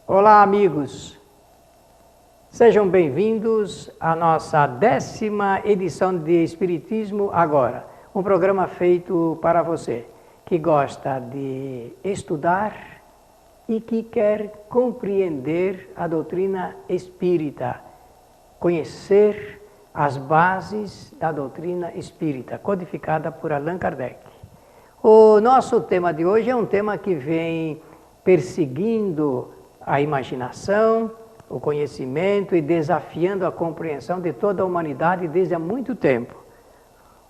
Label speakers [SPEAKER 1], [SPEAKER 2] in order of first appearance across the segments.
[SPEAKER 1] Olá, amigos! Sejam bem-vindos à nossa 10ª edição de Espiritismo Agora, um programa feito para você que gosta de estudar e que quer compreender a doutrina espírita, conhecer as bases da doutrina espírita, codificada por Allan Kardec. O nosso tema de hoje é um tema que vem perseguindo a imaginação, o conhecimento e desafiando a compreensão de toda a humanidade desde há muito tempo.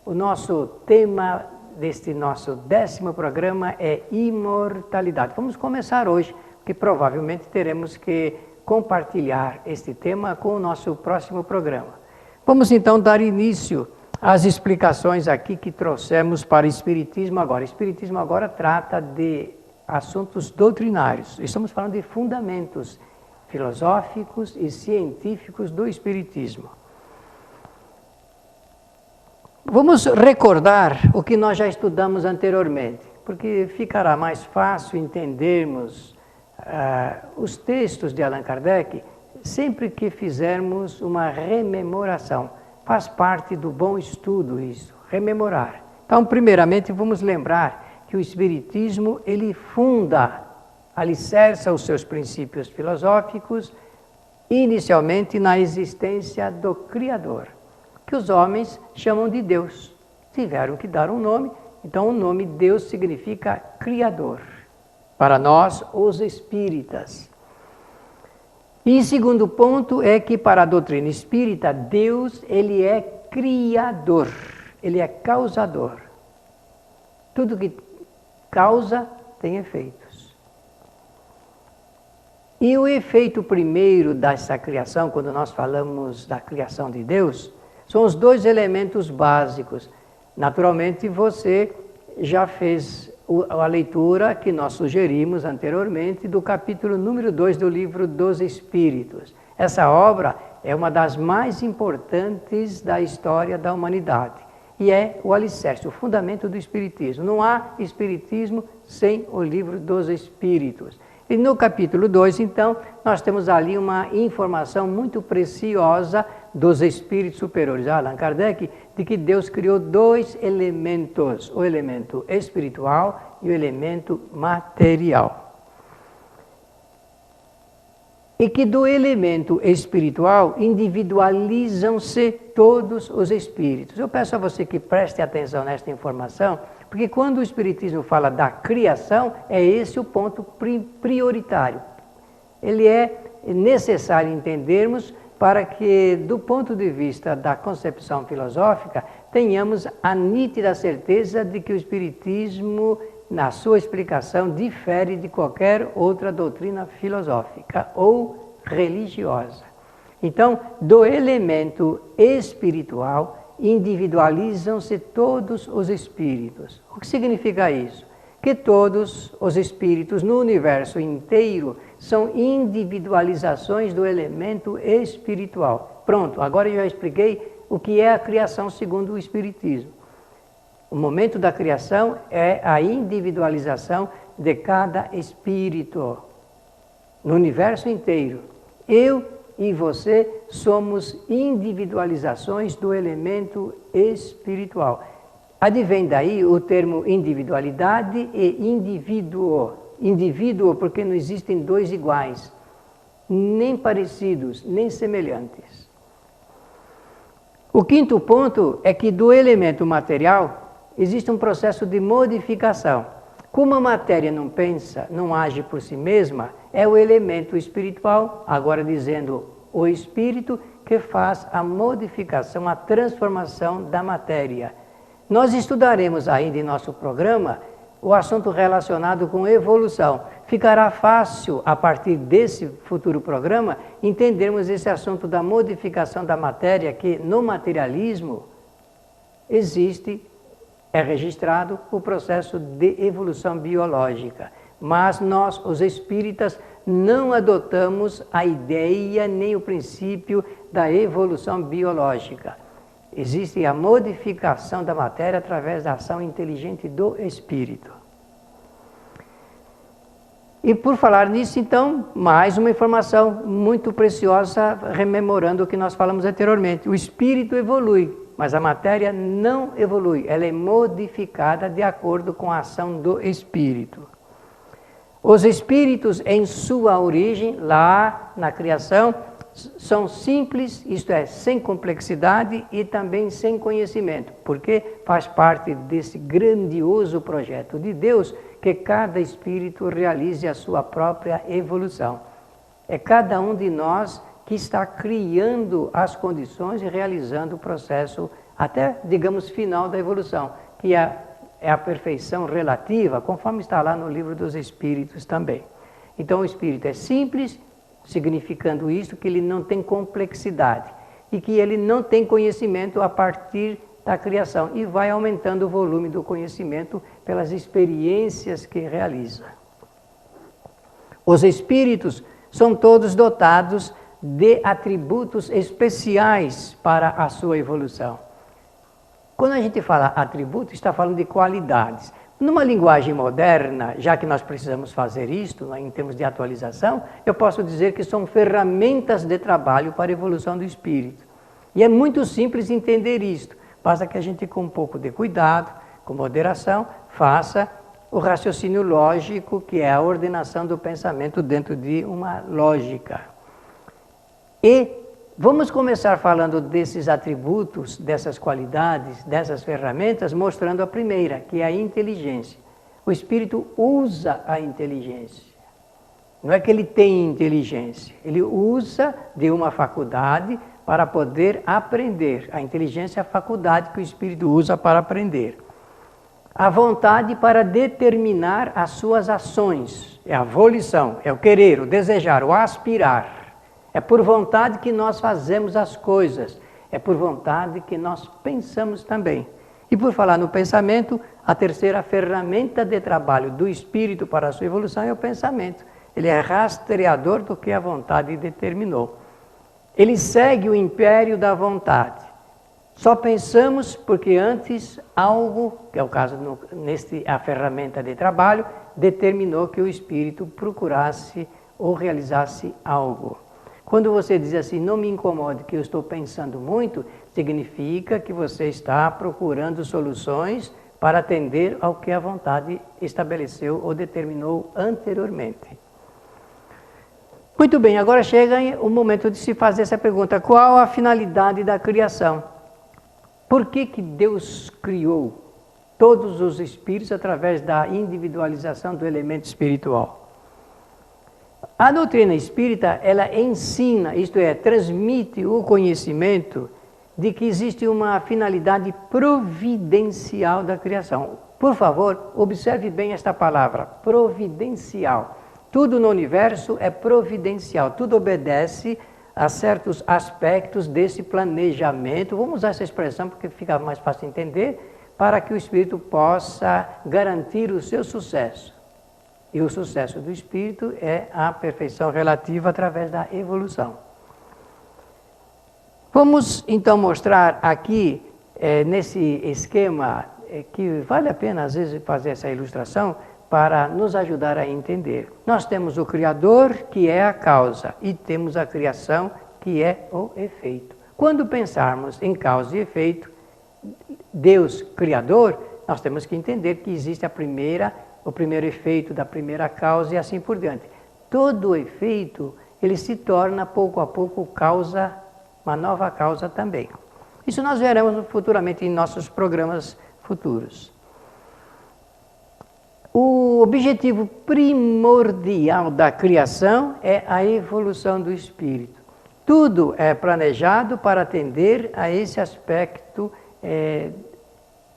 [SPEAKER 1] O nosso tema deste nosso 10º programa é imortalidade. Vamos começar hoje, porque provavelmente teremos que compartilhar este tema com o nosso próximo programa. Vamos então dar início às explicações aqui que trouxemos para o Espiritismo Agora. O Espiritismo Agora trata de assuntos doutrinários. Estamos falando de fundamentos filosóficos e científicos do Espiritismo. Vamos recordar o que nós já estudamos anteriormente, porque ficará mais fácil entendermos os textos de Allan Kardec sempre que fizermos uma rememoração. Faz parte do bom estudo isso, rememorar. Então, primeiramente, vamos lembrar que o Espiritismo, ele funda, alicerça os seus princípios filosóficos, inicialmente na existência do Criador, que os homens chamam de Deus. Tiveram que dar um nome, então o nome Deus significa Criador, para nós, os espíritas. E segundo ponto é que para a doutrina espírita, Deus, ele é criador, ele é causador. Tudo que causa tem efeitos. E o efeito primeiro dessa criação, quando nós falamos da criação de Deus, são os dois elementos básicos. Naturalmente, você já fez a leitura que nós sugerimos anteriormente do capítulo número 2 do livro dos Espíritos. Essa obra é uma das mais importantes da história da humanidade. E é o alicerce, o fundamento do Espiritismo. Não há Espiritismo sem o livro dos Espíritos. E no capítulo 2, então, nós temos ali uma informação muito preciosa dos espíritos superiores a Allan Kardec, de que Deus criou dois elementos, o elemento espiritual e o elemento material. E que do elemento espiritual individualizam-se todos os espíritos. Eu peço a você que preste atenção nesta informação, porque quando o Espiritismo fala da criação, é esse o ponto prioritário. Ele é necessário entendermos para que, do ponto de vista da concepção filosófica, tenhamos a nítida certeza de que o Espiritismo, na sua explicação, difere de qualquer outra doutrina filosófica ou religiosa. Então, do elemento espiritual, individualizam-se todos os espíritos. O que significa isso? Que todos os espíritos no universo inteiro são individualizações do elemento espiritual. Pronto, agora eu já expliquei o que é a criação segundo o Espiritismo. O momento da criação é a individualização de cada espírito no universo inteiro. Eu e você somos individualizações do elemento espiritual. Advém daí o termo individualidade e indivíduo. Indivíduo porque não existem dois iguais, nem parecidos, nem semelhantes. O quinto ponto é que do elemento material existe um processo de modificação. Como a matéria não pensa, não age por si mesma, é o elemento espiritual, agora dizendo o espírito, que faz a modificação, a transformação da matéria. Nós estudaremos ainda em nosso programa o assunto relacionado com evolução. Ficará fácil, a partir desse futuro programa, entendermos esse assunto da modificação da matéria, que no materialismo existe, é registrado o processo de evolução biológica. Mas nós, os espíritas, não adotamos a ideia nem o princípio da evolução biológica. Existe a modificação da matéria através da ação inteligente do espírito. E por falar nisso, então, mais uma informação muito preciosa, rememorando o que nós falamos anteriormente. O espírito evolui, mas a matéria não evolui. Ela é modificada de acordo com a ação do espírito. Os espíritos, em sua origem, lá na criação, são simples, isto é, sem complexidade e também sem conhecimento, porque faz parte desse grandioso projeto de Deus que cada espírito realize a sua própria evolução. É cada um de nós que está criando as condições e realizando o processo até, digamos, final da evolução, que é a perfeição relativa, conforme está lá no livro dos Espíritos também. Então o espírito é simples, significando isso que ele não tem complexidade e que ele não tem conhecimento a partir da criação e vai aumentando o volume do conhecimento pelas experiências que realiza. Os espíritos são todos dotados de atributos especiais para a sua evolução. Quando a gente fala atributo, está falando de qualidades. Numa linguagem moderna, já que nós precisamos fazer isto, em termos de atualização, eu posso dizer que são ferramentas de trabalho para a evolução do espírito. E é muito simples entender isto. Basta que a gente, com um pouco de cuidado, com moderação, faça o raciocínio lógico, que é a ordenação do pensamento dentro de uma lógica. E vamos começar falando desses atributos, dessas qualidades, dessas ferramentas, mostrando a primeira, que é a inteligência. O espírito usa a inteligência. Não é que ele tem inteligência, ele usa de uma faculdade para poder aprender. A inteligência é a faculdade que o espírito usa para aprender. A vontade para determinar as suas ações. É a volição, é o querer, o desejar, o aspirar. É por vontade que nós fazemos as coisas. É por vontade que nós pensamos também. E por falar no pensamento, a terceira ferramenta de trabalho do espírito para a sua evolução é o pensamento. Ele é rastreador do que a vontade determinou. Ele segue o império da vontade. Só pensamos porque antes algo, que é o caso a ferramenta de trabalho, determinou que o espírito procurasse ou realizasse algo. Quando você diz assim, não me incomode que eu estou pensando muito, significa que você está procurando soluções para atender ao que a vontade estabeleceu ou determinou anteriormente. Muito bem, agora chega o momento de se fazer essa pergunta. Qual a finalidade da criação? Por que Deus criou todos os espíritos através da individualização do elemento espiritual? A doutrina espírita, ela ensina, isto é, transmite o conhecimento de que existe uma finalidade providencial da criação. Por favor, observe bem esta palavra, providencial. Tudo no universo é providencial, tudo obedece a certos aspectos desse planejamento. Vamos usar essa expressão porque fica mais fácil entender, para que o espírito possa garantir o seu sucesso. E o sucesso do espírito é a perfeição relativa através da evolução. Vamos então mostrar aqui, nesse esquema, que vale a pena às vezes fazer essa ilustração, para nos ajudar a entender. Nós temos o Criador, que é a causa, e temos a criação, que é o efeito. Quando pensarmos em causa e efeito, Deus Criador, nós temos que entender que existe o primeiro efeito da primeira causa e assim por diante. Todo efeito, ele se torna pouco a pouco causa, uma nova causa também. Isso nós veremos futuramente em nossos programas futuros. O objetivo primordial da criação é a evolução do espírito. Tudo é planejado para atender a esse aspecto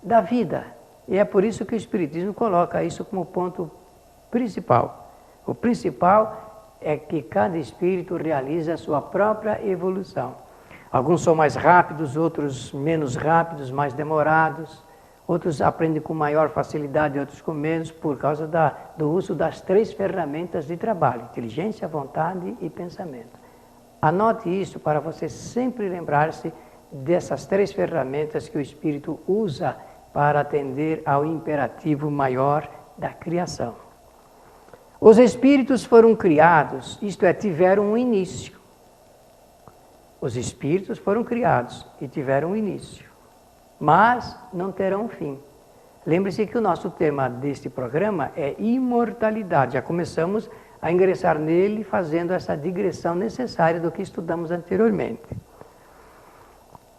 [SPEAKER 1] da vida. E é por isso que o Espiritismo coloca isso como ponto principal. O principal é que cada espírito realiza a sua própria evolução. Alguns são mais rápidos, outros menos rápidos, mais demorados. Outros aprendem com maior facilidade, outros com menos, por causa do uso das 3 ferramentas de trabalho: inteligência, vontade e pensamento. Anote isso para você sempre lembrar-se dessas 3 ferramentas que o espírito usa para atender ao imperativo maior da criação. Os espíritos foram criados, isto é, tiveram um início. Os espíritos foram criados e tiveram um início, mas não terão um fim. Lembre-se que o nosso tema deste programa é imortalidade. Já começamos a ingressar nele fazendo essa digressão necessária do que estudamos anteriormente.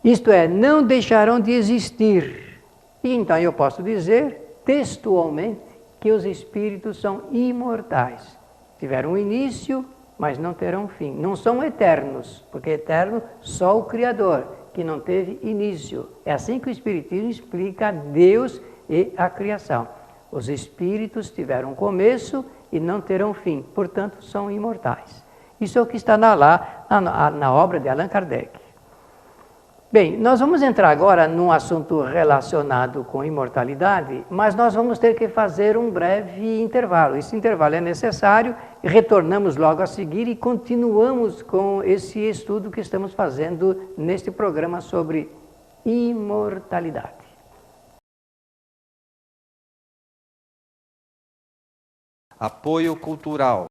[SPEAKER 1] Isto é, não deixarão de existir. E então eu posso dizer, textualmente, que os espíritos são imortais. Tiveram um início, mas não terão fim. Não são eternos, porque eterno só o Criador, que não teve início. É assim que o Espiritismo explica Deus e a criação. Os espíritos tiveram começo e não terão fim, portanto são imortais. Isso é o que está na obra de Allan Kardec. Bem, nós vamos entrar agora num assunto relacionado com imortalidade, mas nós vamos ter que fazer um breve intervalo. Esse intervalo é necessário, retornamos logo a seguir e continuamos com esse estudo que estamos fazendo neste programa sobre imortalidade.
[SPEAKER 2] Apoio cultural.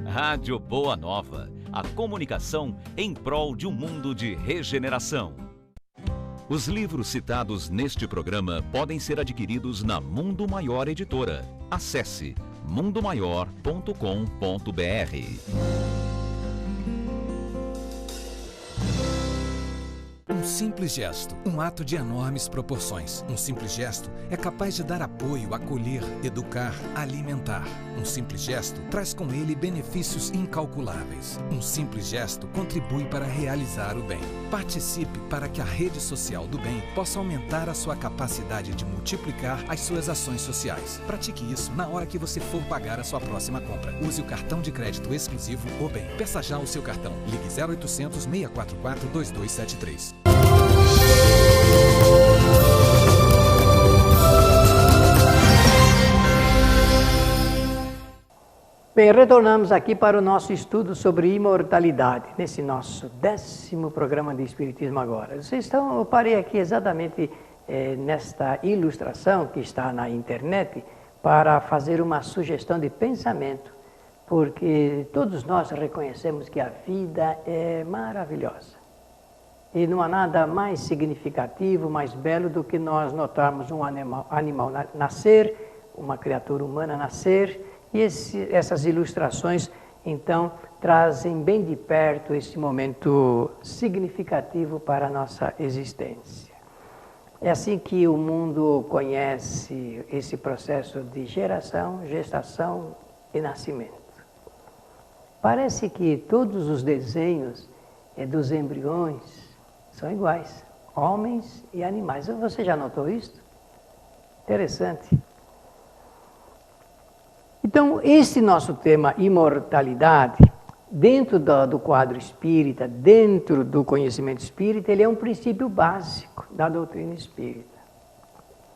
[SPEAKER 3] Rádio Boa Nova, a comunicação em prol de um mundo de regeneração. Os livros citados neste programa podem ser adquiridos na Mundo Maior Editora. Acesse mundomaior.com.br.
[SPEAKER 4] Um simples gesto, um ato de enormes proporções. Um simples gesto é capaz de dar apoio, acolher, educar, alimentar. Um simples gesto traz com ele benefícios incalculáveis. Um simples gesto contribui para realizar o bem. Participe para que a rede social do bem possa aumentar a sua capacidade de multiplicar as suas ações sociais. Pratique isso na hora que você for pagar a sua próxima compra. Use o cartão de crédito exclusivo O Bem. Peça já o seu cartão. Ligue 0800 644 2273.
[SPEAKER 1] Bem, retornamos aqui para o nosso estudo sobre imortalidade, nesse nosso 10º programa de Espiritismo agora. Eu parei aqui exatamente nesta ilustração que está na internet para fazer uma sugestão de pensamento, porque todos nós reconhecemos que a vida é maravilhosa. E não há nada mais significativo, mais belo do que nós notarmos um animal nascer, uma criatura humana nascer. E essas ilustrações, então, trazem bem de perto esse momento significativo para a nossa existência. É assim que o mundo conhece esse processo de geração, gestação e nascimento. Parece que todos os desenhos dos embriões são iguais, homens e animais. Você já notou isso? Interessante. Então, esse nosso tema, imortalidade, dentro do quadro espírita, dentro do conhecimento espírita, ele é um princípio básico da doutrina espírita.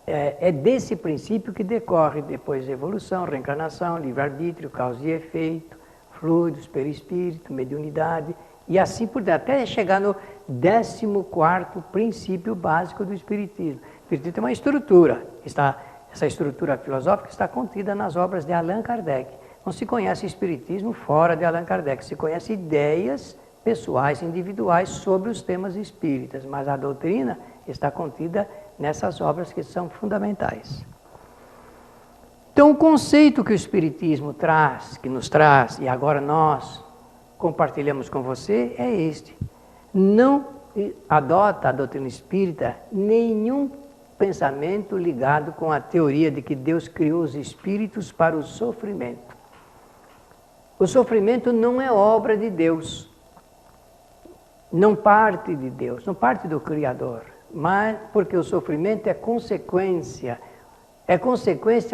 [SPEAKER 1] É desse princípio que decorre depois a evolução, reencarnação, livre-arbítrio, causa e efeito, fluidos, perispírito, mediunidade, e assim por diante, até chegar no 14º princípio básico do espiritismo. O espiritismo tem uma estrutura, essa estrutura filosófica está contida nas obras de Allan Kardec. Não se conhece espiritismo fora de Allan Kardec, se conhece ideias pessoais, individuais sobre os temas espíritas, mas a doutrina está contida nessas obras que são fundamentais. Então, o conceito que o espiritismo traz, que nos traz, e agora nós compartilhamos com você, é este. Não adota a doutrina espírita nenhum pensamento ligado com a teoria de que Deus criou os espíritos para o sofrimento. O sofrimento não é obra de Deus, não parte de Deus, não parte do Criador, mas porque o sofrimento é consequência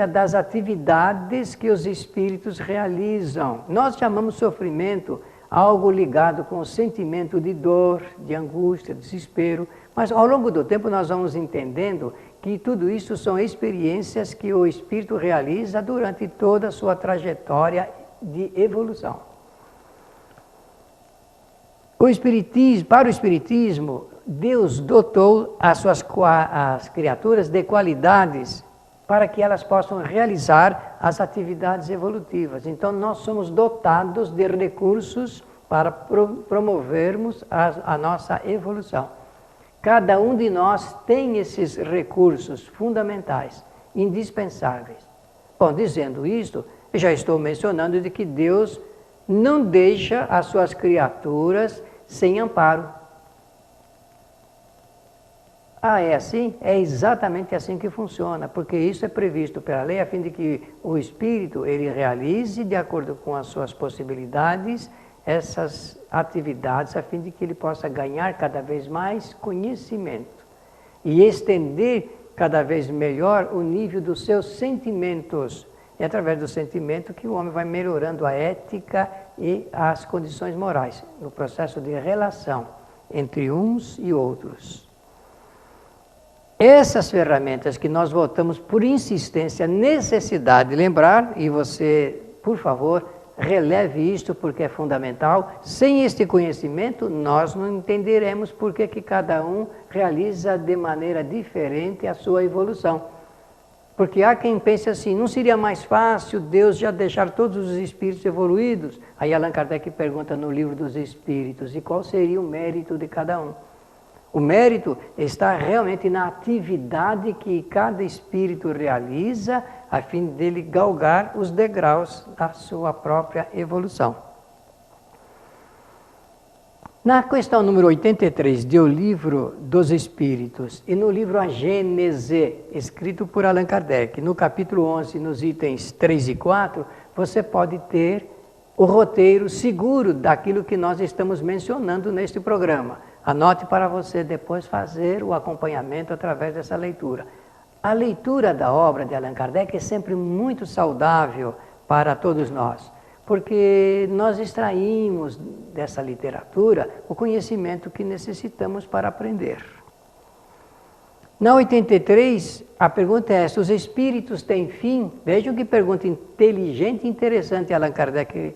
[SPEAKER 1] das atividades que os espíritos realizam. Nós chamamos sofrimento algo ligado com o sentimento de dor, de angústia, de desespero, mas ao longo do tempo nós vamos entendendo que tudo isso são experiências que o espírito realiza durante toda a sua trajetória de evolução. Para o espiritismo, Deus dotou as criaturas de qualidades para que elas possam realizar as atividades evolutivas. Então, nós somos dotados de recursos para promovermos a nossa evolução. Cada um de nós tem esses recursos fundamentais, indispensáveis. Bom, dizendo isto, eu já estou mencionando de que Deus não deixa as suas criaturas sem amparo. Ah, é assim? É exatamente assim que funciona, porque isso é previsto pela lei, a fim de que o espírito ele realize, de acordo com as suas possibilidades, essas atividades, a fim de que ele possa ganhar cada vez mais conhecimento e estender cada vez melhor o nível dos seus sentimentos. É através do sentimento que o homem vai melhorando a ética e as condições morais, no processo de relação entre uns e outros. Essas ferramentas que nós voltamos por insistência, necessidade de lembrar, e você, por favor, releve isto porque é fundamental. Sem este conhecimento, nós não entenderemos por que cada um realiza de maneira diferente a sua evolução. Porque há quem pense assim, não seria mais fácil Deus já deixar todos os espíritos evoluídos? Aí Allan Kardec pergunta no Livro dos Espíritos, e qual seria o mérito de cada um? O mérito está realmente na atividade que cada espírito realiza a fim dele galgar os degraus da sua própria evolução. Na questão número 83 do Livro dos Espíritos e no livro A Gênese, escrito por Allan Kardec, no capítulo 11, nos itens 3 e 4, você pode ter o roteiro seguro daquilo que nós estamos mencionando neste programa. Anote para você depois fazer o acompanhamento através dessa leitura. A leitura da obra de Allan Kardec é sempre muito saudável para todos nós, porque nós extraímos dessa literatura o conhecimento que necessitamos para aprender. Na 83, a pergunta é essa: os espíritos têm fim? Vejam que pergunta inteligente e interessante Allan Kardec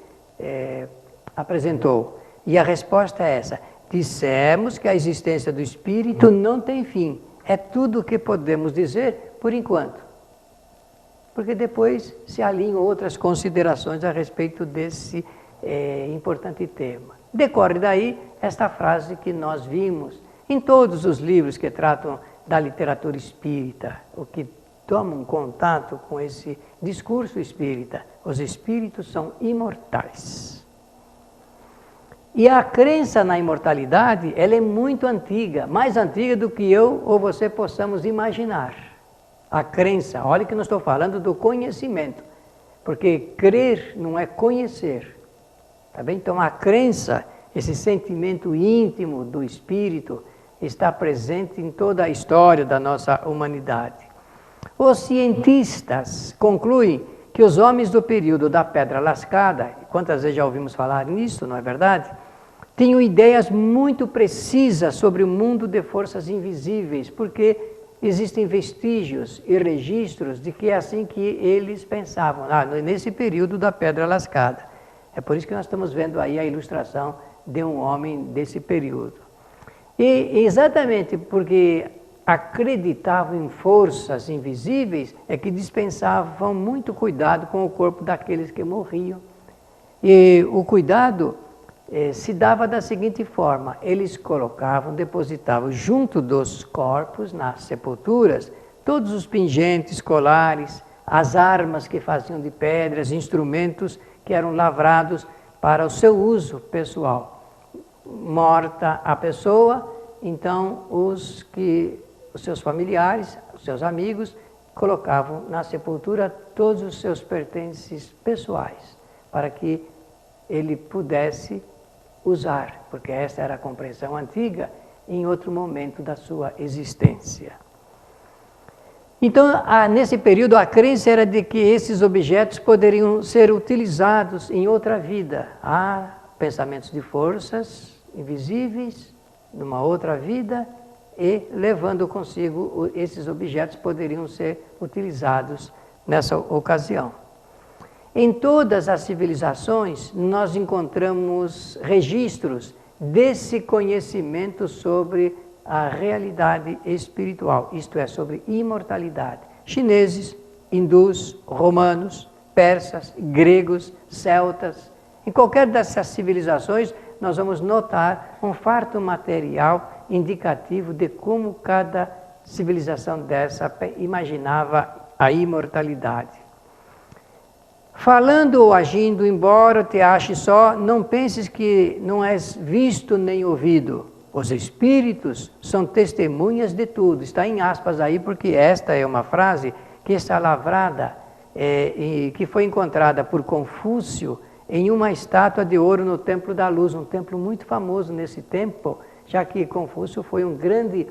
[SPEAKER 1] apresentou. E a resposta é essa: dissemos que a existência do espírito não tem fim. É tudo o que podemos dizer por enquanto. Porque depois se alinham outras considerações a respeito desse importante tema. Decorre daí esta frase que nós vimos em todos os livros que tratam da literatura espírita, o que tomam contato com esse discurso espírita. Os espíritos são imortais. E a crença na imortalidade, ela é muito antiga, mais antiga do que eu ou você possamos imaginar. A crença, olha que não estou falando do conhecimento, porque crer não é conhecer, tá bem? Então a crença, esse sentimento íntimo do espírito, está presente em toda a história da nossa humanidade. Os cientistas concluem que os homens do período da Pedra Lascada, quantas vezes já ouvimos falar nisso, não é verdade? Tinham ideias muito precisas sobre o mundo de forças invisíveis, porque existem vestígios e registros de que é assim que eles pensavam, nesse período da Pedra Lascada. É por isso que nós estamos vendo aí a ilustração de um homem desse período. E exatamente porque acreditavam em forças invisíveis, é que dispensavam muito cuidado com o corpo daqueles que morriam. E o cuidado se dava da seguinte forma: eles depositavam junto dos corpos, nas sepulturas, todos os pingentes, colares, as armas que faziam de pedras, instrumentos que eram lavrados para o seu uso pessoal. Morta a pessoa, então os seus familiares, os seus amigos, colocavam na sepultura todos os seus pertences pessoais, para que ele pudesse usar, porque essa era a compreensão antiga, em outro momento da sua existência. Então, nesse período, a crença era de que esses objetos poderiam ser utilizados em outra vida. Há pensamentos de forças invisíveis, numa outra vida, e levando consigo esses objetos poderiam ser utilizados nessa ocasião. Em todas as civilizações, nós encontramos registros desse conhecimento sobre a realidade espiritual, isto é, sobre imortalidade. Chineses, hindus, romanos, persas, gregos, celtas, em qualquer dessas civilizações, nós vamos notar um farto material indicativo de como cada civilização dessa imaginava a imortalidade. Falando ou agindo, embora te ache só, não penses que não és visto nem ouvido. Os espíritos são testemunhas de tudo. Está em aspas aí, porque esta é uma frase que está lavrada, que foi encontrada por Confúcio em uma estátua de ouro no Templo da Luz, um templo muito famoso nesse tempo, já que Confúcio foi um grande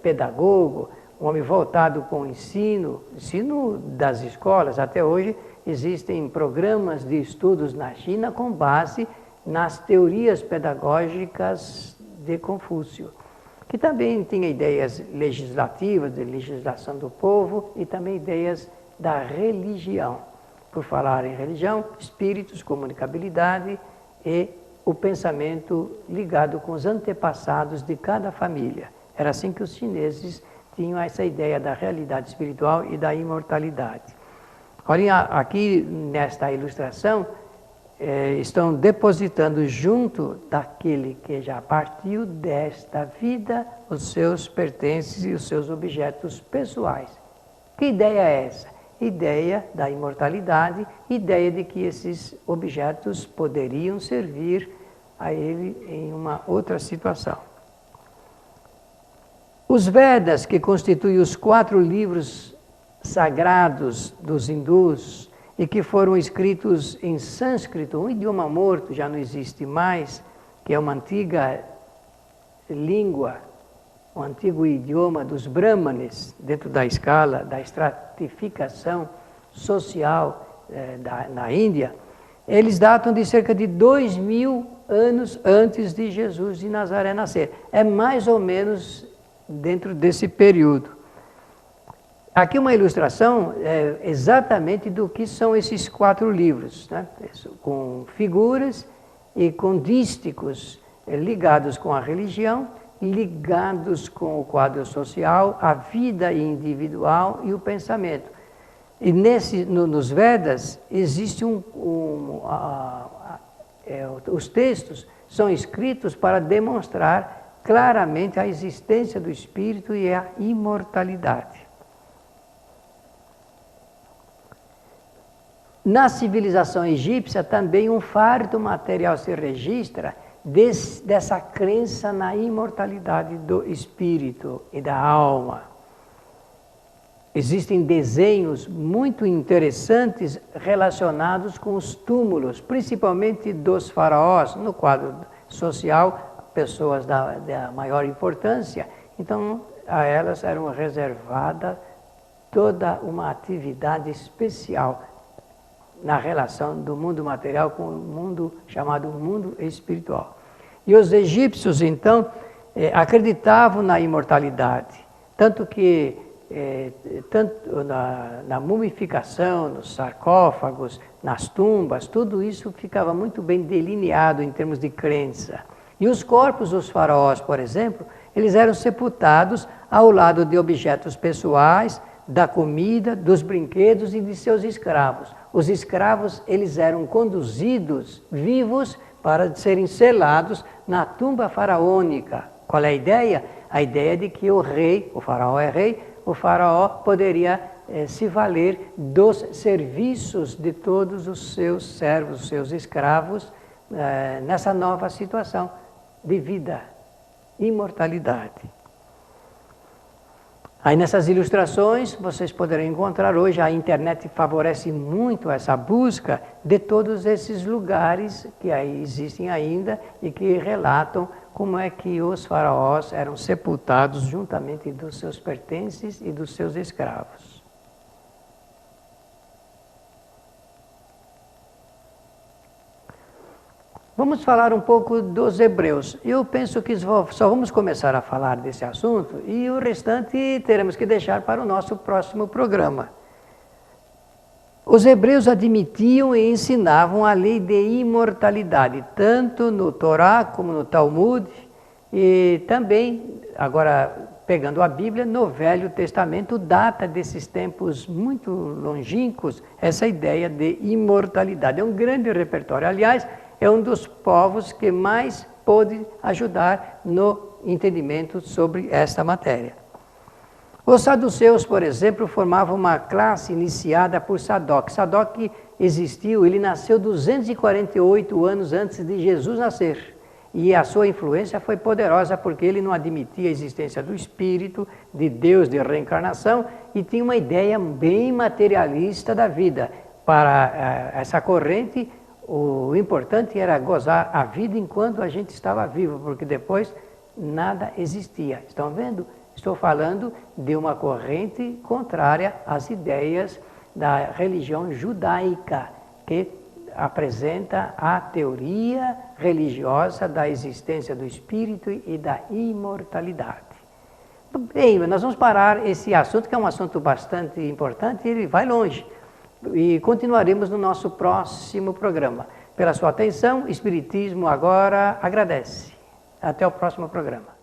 [SPEAKER 1] pedagogo, um homem voltado com o ensino das escolas. Até hoje existem programas de estudos na China com base nas teorias pedagógicas de Confúcio, que também tinha ideias legislativas, de legislação do povo e também ideias da religião. Por falar em religião, espíritos, comunicabilidade e o pensamento ligado com os antepassados de cada família. Era assim que os chineses tinham essa ideia da realidade espiritual e da imortalidade. Olhem, aqui nesta ilustração, estão depositando junto daquele que já partiu desta vida os seus pertences e os seus objetos pessoais. Que ideia é essa? Ideia da imortalidade, ideia de que esses objetos poderiam servir a ele em uma outra situação. Os Vedas, que constituem os 4 livros sagrados dos hindus e que foram escritos em sânscrito, um idioma morto, já não existe mais, que é uma antiga língua, um antigo idioma dos brahmanes, dentro da escala da estratificação social na Índia, eles datam de cerca de 2000 anos antes de Jesus de Nazaré nascer. É mais ou menos dentro desse período. Aqui uma ilustração exatamente do que são esses 4 livros, né? Com figuras e com dísticos ligados com a religião, ligados com o quadro social, a vida individual e o pensamento. E nos Vedas existe os textos são escritos para demonstrar claramente a existência do espírito e a imortalidade. Na civilização egípcia também um fardo material se registra dessa crença na imortalidade do espírito e da alma. Existem desenhos muito interessantes relacionados com os túmulos, principalmente dos faraós, no quadro social, pessoas da maior importância. Então, a elas eram reservada toda uma atividade especial na relação do mundo material com o mundo chamado mundo espiritual. E os egípcios, então, acreditavam na imortalidade, tanto que na mumificação, nos sarcófagos, nas tumbas, tudo isso ficava muito bem delineado em termos de crença. E os corpos dos faraós, por exemplo, eles eram sepultados ao lado de objetos pessoais, da comida, dos brinquedos e de seus escravos. Os escravos, eles eram conduzidos vivos para serem selados na tumba faraônica. Qual é a ideia? A ideia de que o rei, o faraó é rei, o faraó poderia se valer dos serviços de todos os seus servos, os seus escravos, nessa nova situação de vida, imortalidade. Aí nessas ilustrações vocês poderão encontrar hoje, a internet favorece muito essa busca de todos esses lugares que aí existem ainda e que relatam como é que os faraós eram sepultados juntamente dos seus pertences e dos seus escravos. Vamos falar um pouco dos hebreus. Eu penso que só vamos começar a falar desse assunto e o restante teremos que deixar para o nosso próximo programa. Os hebreus admitiam e ensinavam a lei de imortalidade, tanto no Torá como no Talmud, E também, agora pegando a Bíblia, no Velho Testamento data desses tempos muito longínquos essa ideia de imortalidade. É um grande repertório. Aliás, é um dos povos que mais pôde ajudar no entendimento sobre esta matéria. Os saduceus, por exemplo, formavam uma classe iniciada por Sadoc. Sadoc existiu, ele nasceu 248 anos antes de Jesus nascer. E a sua influência foi poderosa porque ele não admitia a existência do Espírito, de Deus, de reencarnação, e tinha uma ideia bem materialista da vida. Para essa corrente, o importante era gozar a vida enquanto a gente estava vivo, porque depois nada existia. Estão vendo? Estou falando de uma corrente contrária às ideias da religião judaica, que apresenta a teoria religiosa da existência do Espírito e da imortalidade. Bem, nós vamos parar esse assunto, que é um assunto bastante importante, e ele vai longe. E continuaremos no nosso próximo programa. Pela sua atenção, Espiritismo Agora agradece. Até o próximo programa.